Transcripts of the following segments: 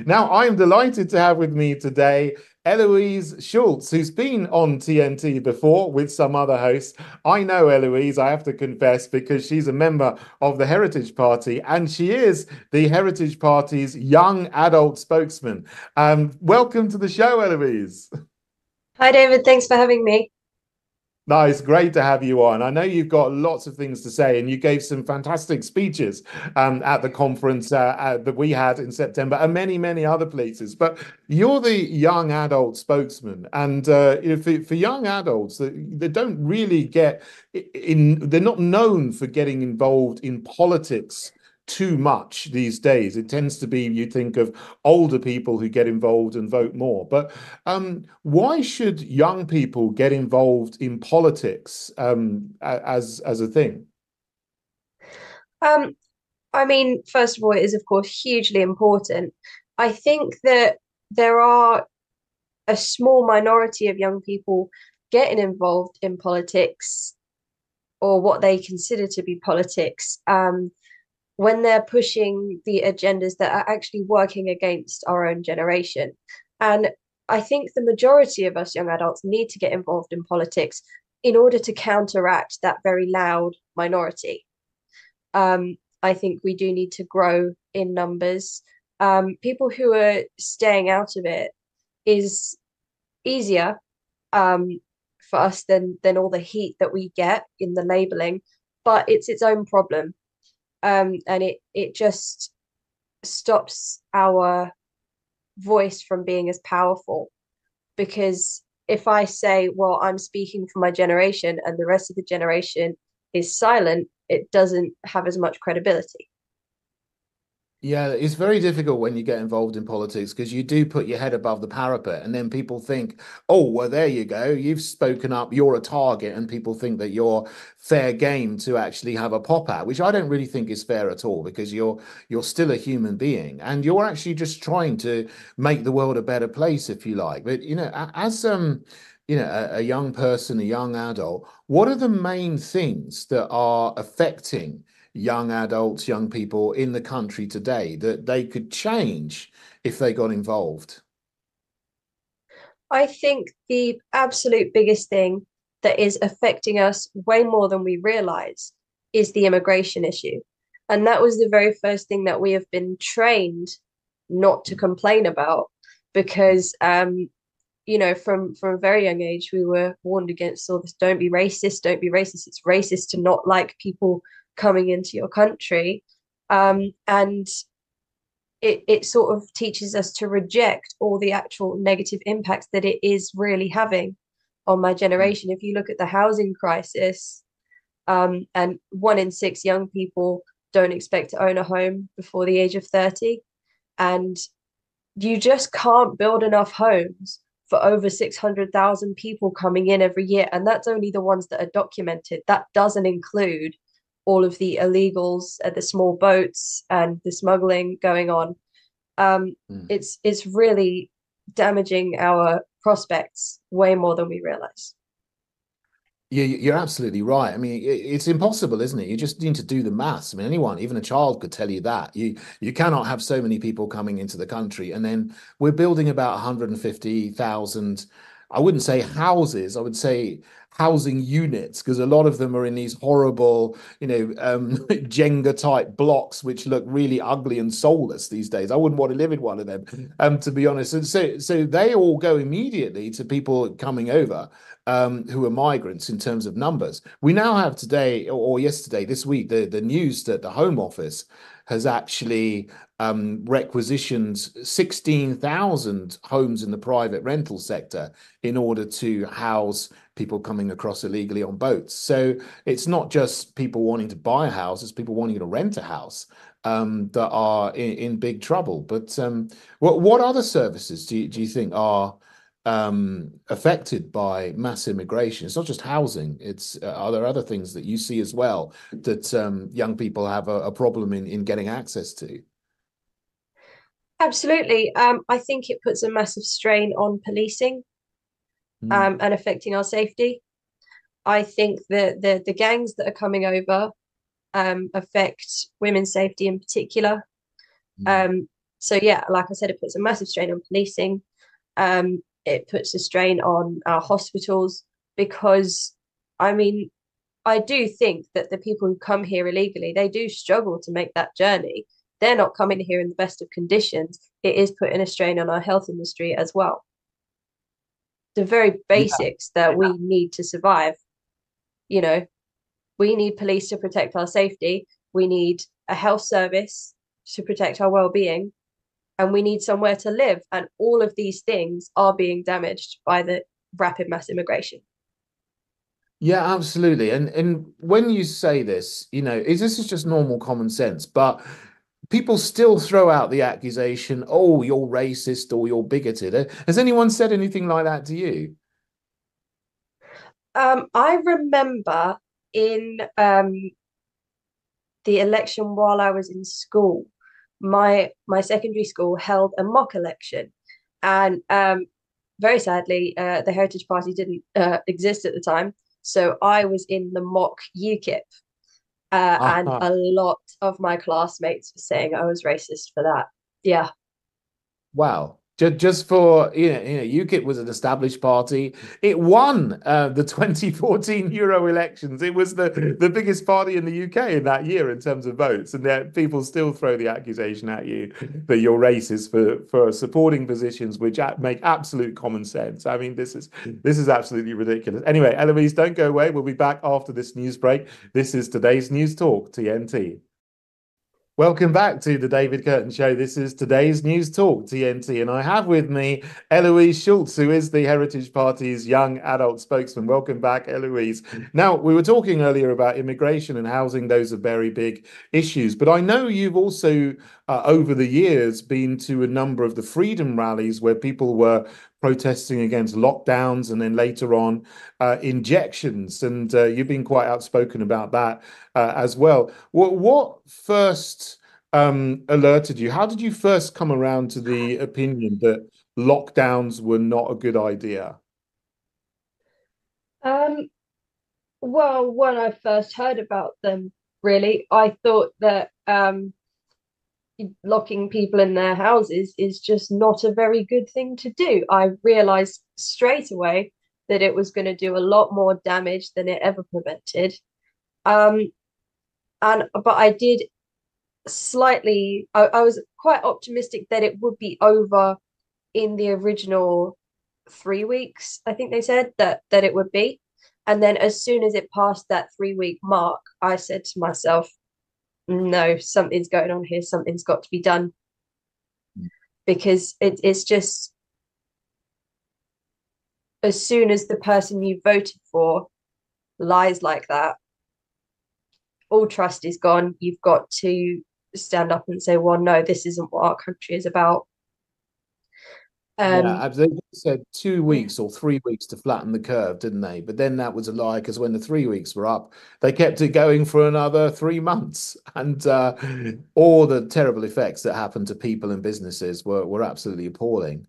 Now, I'm delighted to have with me today Eloise Schultz, who's been on TNT before with some other hosts. I know Eloise, I have to confess, because she's a member of the Heritage Party and she is the Heritage Party's young adult spokesman. Welcome to the show, Eloise. Hi, David. Thanks for having me. No, it's great to have you on. I know you've got lots of things to say, and you gave some fantastic speeches at the conference that we had in September, and many, many other places. But you're the young adult spokesman, and for young adults that don't really get they're not known for getting involved in politics too much these days. It tends to be, you think of older people who get involved and vote more. But why should young people get involved in politics as a thing? Um, I mean, first of all, it is, of course, hugely important. I think that there are a small minority of young people getting involved in politics or what they consider to be politics when they're pushing the agendas that are actually working against our own generation. And I think the majority of us young adults need to get involved in politics in order to counteract that very loud minority. I think we do need to grow in numbers. People who are staying out of it is easier for us than all the heat that we get in the labeling, but it's its own problem. And it just stops our voice from being as powerful. Because if I say, well, I'm speaking for my generation and the rest of the generation is silent, it doesn't have as much credibility. Yeah, it's very difficult when you get involved in politics because you do put your head above the parapet, and then people think, oh, well, there you go. You've spoken up, you're a target, and people think that you're fair game to actually have a pop at, which I don't really think is fair at all because you're still a human being and you're actually just trying to make the world a better place, if you like. But as a young person, a young adult, what are the main things that are affecting young adults, young people in the country today that they could change if they got involved? I think the absolute biggest thing that is affecting us way more than we realize is the immigration issue. And that was the very first thing that we have been trained not to complain about because from a very young age we were warned against all this, don't be racist, don't be racist. It's racist to not like people coming into your country. And it sort of teaches us to reject all the actual negative impacts that it is really having on my generation. If you look at the housing crisis, and 1 in 6 young people don't expect to own a home before the age of 30. And you just can't build enough homes for over 600,000 people coming in every year. And that's only the ones that are documented. That doesn't include all of the illegals at the small boats and the smuggling going on. Mm. It's really damaging our prospects way more than we realize. You're absolutely right. I mean, it's impossible, isn't it? You just need to do the maths. I mean, anyone, even a child, could tell you that. You cannot have so many people coming into the country, and then we're building about 150,000. I wouldn't say houses. I would say housing units, because a lot of them are in these horrible, Jenga type blocks, which look really ugly and soulless these days. I wouldn't want to live in one of them, to be honest. And so they all go immediately to people coming over who are migrants in terms of numbers. We now have today or yesterday, this week, the news that the Home Office has actually requisitioned 16,000 homes in the private rental sector in order to house people coming across illegally on boats. So it's not just people wanting to buy a house, it's people wanting to rent a house that are in big trouble. But what other services do you think are affected by mass immigration? It's not just housing. It's are there other things that you see as well that young people have a problem in getting access to? Absolutely. I think it puts a massive strain on policing Mm, and affecting our safety. I think that the gangs that are coming over affect women's safety in particular. mm, Um, So yeah, like I said, it puts a massive strain on policing. It puts a strain on our hospitals because, I mean, I do think that the people who come here illegally, they do struggle to make that journey. They're not coming here in the best of conditions. It is putting a strain on our health industry as well. The very Yeah. basics that we need to survive, you know, we need police to protect our safety. We need a health service to protect our well-being, and we need somewhere to live. And all of these things are being damaged by the rapid mass immigration. Yeah, absolutely. And when you say this, is this is just normal common sense, but people still throw out the accusation, oh, you're racist or you're bigoted. Has anyone said anything like that to you? I remember in the election while I was in school, my secondary school held a mock election, and very sadly, the Heritage Party didn't exist at the time, so I was in the mock UKIP, and Ah, a lot of my classmates were saying I was racist for that. Yeah, wow. Just for, UKIP was an established party. It won the 2014 Euro elections. It was the biggest party in the UK in that year in terms of votes. And yet people still throw the accusation at you that you're racist for supporting positions which make absolute common sense. I mean, this is absolutely ridiculous. Anyway, Eloise, don't go away. We'll be back after this news break. This is today's News Talk, TNT. Welcome back to the David Kurten Show. This is today's News Talk, TNT, and I have with me Eloise Schultz, who is the Heritage Party's young adult spokesman. Welcome back, Eloise. Now, we were talking earlier about immigration and housing. Those are very big issues, but I know you've also, over the years, been to a number of the freedom rallies where people were protesting against lockdowns and then later on injections, and you've been quite outspoken about that as well. What first alerted you? How did you first come around to the opinion that lockdowns were not a good idea? um, well, when I first heard about them, really, I thought that locking people in their houses is just not a very good thing to do. I realized straight away that it was going to do a lot more damage than it ever prevented. Um, and but I did slightly, I was quite optimistic that it would be over in the original 3 weeks, I think they said that it would be. And then as soon as it passed that 3 week mark, I said to myself, no, something's going on here, something's got to be done, because it's just, as soon as the person you voted for lies like that, all trust is gone. You've got to stand up and say, well, no, this isn't what our country is about. Yeah, Um, they said two yeah, weeks or 3 weeks to flatten the curve, didn't they? But then that was a lie because when the 3 weeks were up, they kept it going for another 3 months, and all the terrible effects that happened to people and businesses were absolutely appalling.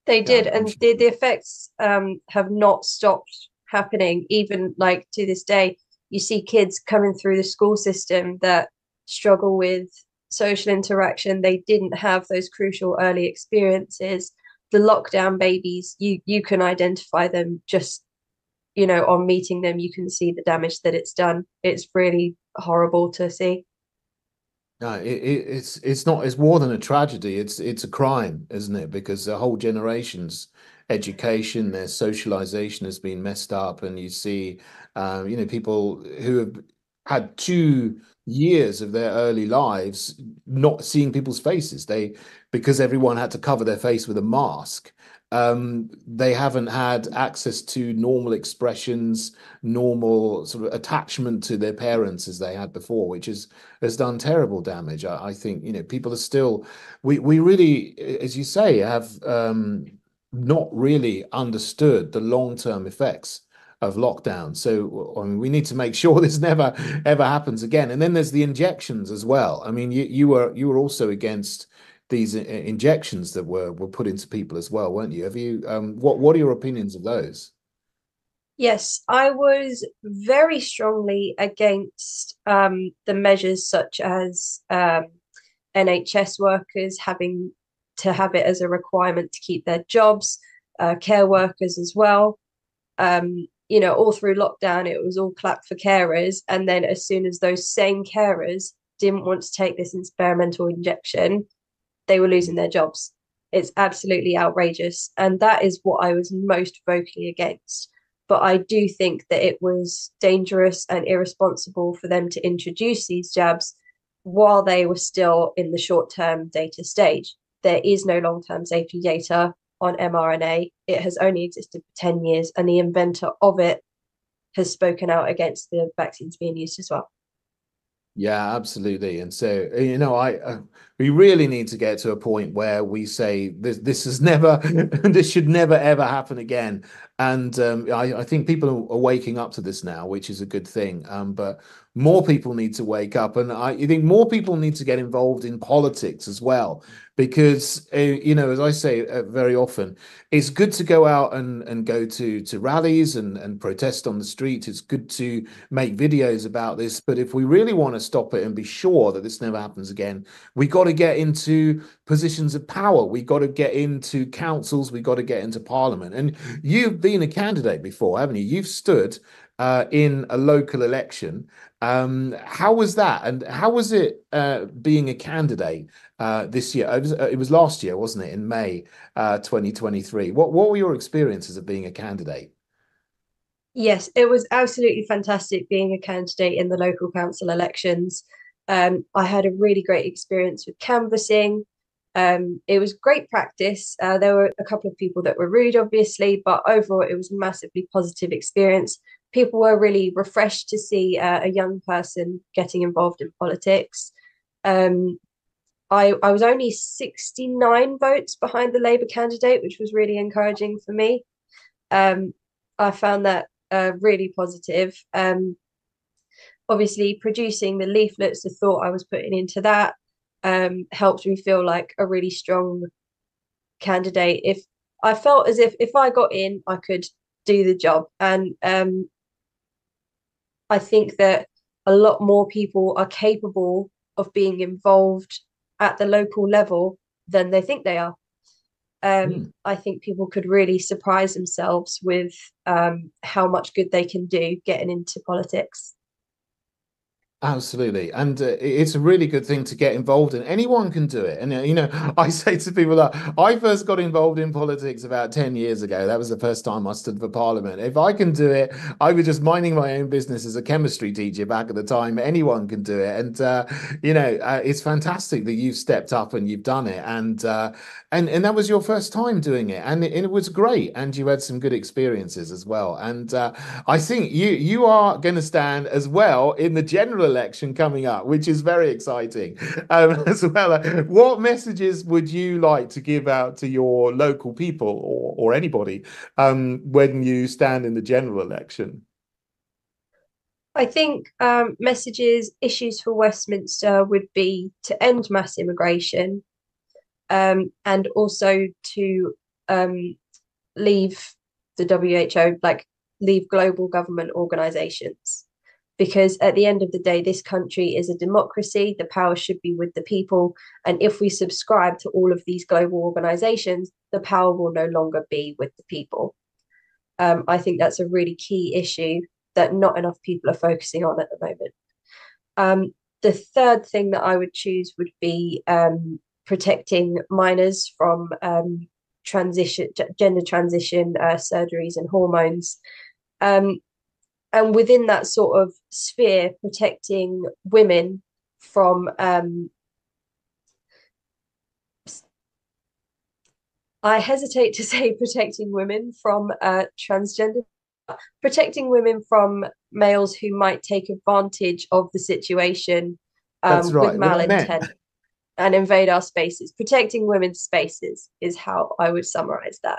they Yeah, did, I'm and sure. the effects have not stopped happening. Even like to this day, you see kids coming through the school system that struggle with social interaction. They didn't have those crucial early experiences. The lockdown babies, you can identify them just, on meeting them. You can see the damage that it's done. It's really horrible to see. No, it's not. It's more than a tragedy. It's a crime, isn't it? Because a whole generation's education, their socialization has been messed up, and you see, people who have had 2 years of their early lives not seeing people's faces. Because everyone had to cover their face with a mask. They haven't had access to normal expressions, normal sort of attachment to their parents as they had before, which has done terrible damage. I think, people are still, we really, as you say, have not really understood the long-term effects of lockdown. So, I mean, we need to make sure this never ever happens again. And then there's the injections as well. I mean, you were also against these injections that were put into people as well, weren't you? Have you what are your opinions of those? Yes, I was very strongly against the measures such as NHS workers having to have it as a requirement to keep their jobs, care workers as well. All through lockdown, it was all clap for carers. And then as soon as those same carers didn't want to take this experimental injection, they were losing their jobs. It's absolutely outrageous. And that is what I was most vocally against. But I do think that it was dangerous and irresponsible for them to introduce these jabs while they were still in the short-term data stage. There is no long-term safety data on mRNA. It has only existed for 10 years, and the inventor of it has spoken out against the vaccines being used as well. Yeah, absolutely. And so, we really need to get to a point where we say this is never, this should never ever happen again. And I think people are waking up to this now, which is a good thing. But more people need to wake up, and I think more people need to get involved in politics as well, because as I say very often, it's good to go out and go to rallies and protest on the street. It's good to make videos about this, but if we really want to stop it and be sure that this never happens again, we got to get into positions of power. We got to get into councils. We got to get into parliament. And you've been a candidate before, haven't you? You've stood in a local election. How was that? And how was it being a candidate this year? It was last year, wasn't it? In May 2023. What were your experiences of being a candidate? Yes, it was absolutely fantastic being a candidate in the local council elections. I had a really great experience with canvassing. It was great practice. There were a couple of people that were rude, obviously, but overall it was a massively positive experience. People were really refreshed to see a young person getting involved in politics. Um, I was only 69 votes behind the Labour candidate, which was really encouraging for me. Um, I found that really positive. Obviously, producing the leaflets, the thought I was putting into that helped me feel like a really strong candidate. If I felt as if I got in, I could do the job, and I think that a lot more people are capable of being involved at the local level than they think they are. I think people could really surprise themselves with how much good they can do getting into politics. Absolutely. And it's a really good thing to get involved in. Anyone can do it. And, I say to people that I first got involved in politics about 10 years ago. That was the first time I stood for parliament. If I can do it, I was just minding my own business as a chemistry teacher back at the time. Anyone can do it. And, it's fantastic that you've stepped up and you've done it. And that was your first time doing it. And it was great. And you had some good experiences as well. And I think you are going to stand as well in the general election coming up, which is very exciting as well. What messages would you like to give out to your local people or anybody when you stand in the general election? I think issues for Westminster would be to end mass immigration, and also to leave the WHO, like leave global government organizations. Because at the end of the day, this country is a democracy. The power should be with the people. And if we subscribe to all of these global organizations, the power will no longer be with the people. I think that's a really key issue that not enough people are focusing on at the moment. The third thing that I would choose would be protecting minors from gender transition surgeries and hormones. And within that sort of sphere, protecting women from I hesitate to say protecting women from transgender, protecting women from males who might take advantage of the situation That's with right. What I meant. malintent and invade our spaces. Protecting women's spaces is how I would summarize that.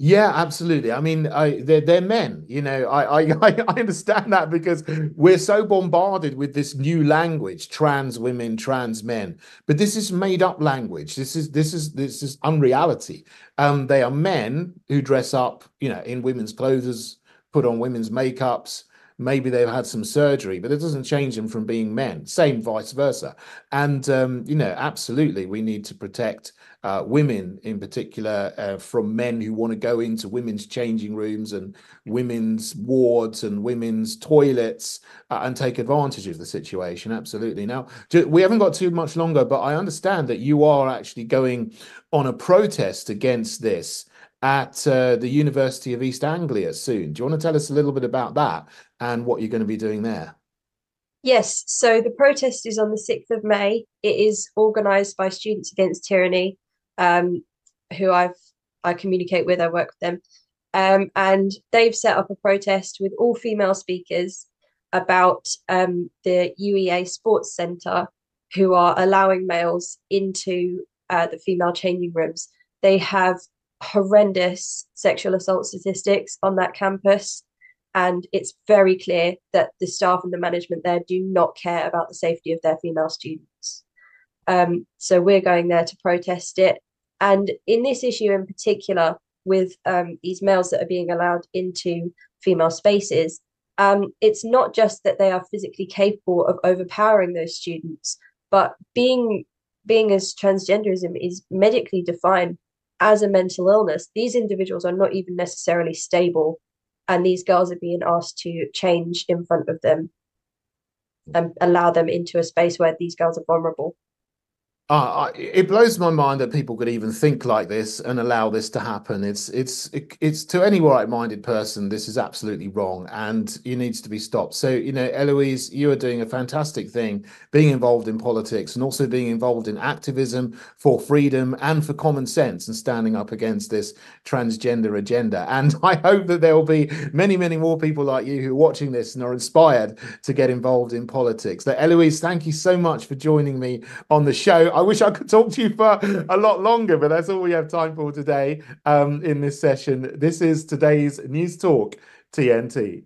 Yeah, absolutely. I mean, they're men. I understand that because we're so bombarded with this new language, trans women, trans men. But this is made up language. This is unreality. They are men who dress up, in women's clothes, put on women's makeups. maybe they've had some surgery, but it doesn't change them from being men. Same vice versa. And you know, absolutely, we need to protect women in particular from men who want to go into women's changing rooms and women's wards and women's toilets and take advantage of the situation. Absolutely. Now, we haven't got too much longer, but I understand that you are actually going on a protest against this at the University of East Anglia soon. Do you want to tell us a little bit about that and what you're going to be doing there? Yes, so the protest is on the 6th of May. It is organised by Students Against Tyranny, um, who I communicate with, I work with them. And they've set up a protest with all female speakers about the UEA Sports Centre, who are allowing males into the female changing rooms. They have horrendous sexual assault statistics on that campus. And it's very clear that the staff and the management there do not care about the safety of their female students. So we're going there to protest it. And in this issue in particular, with these males that are being allowed into female spaces, it's not just that they are physically capable of overpowering those students, but being as transgenderism is medically defined as a mental illness, these individuals are not even necessarily stable, and these girls are being asked to change in front of them and allow them into a space where these girls are vulnerable. It blows my mind that people could even think like this and allow this to happen. It's to any right-minded person, this is absolutely wrong and it needs to be stopped. So, you know, Eloise, you are doing a fantastic thing, being involved in politics and also being involved in activism for freedom and for common sense and standing up against this transgender agenda. And I hope that there will be many, many more people like you who are watching this and are inspired to get involved in politics. So, Eloise, thank you so much for joining me on the show. I wish I could talk to you for a lot longer, but that's all we have time for today in this session. This is today's News Talk TNT.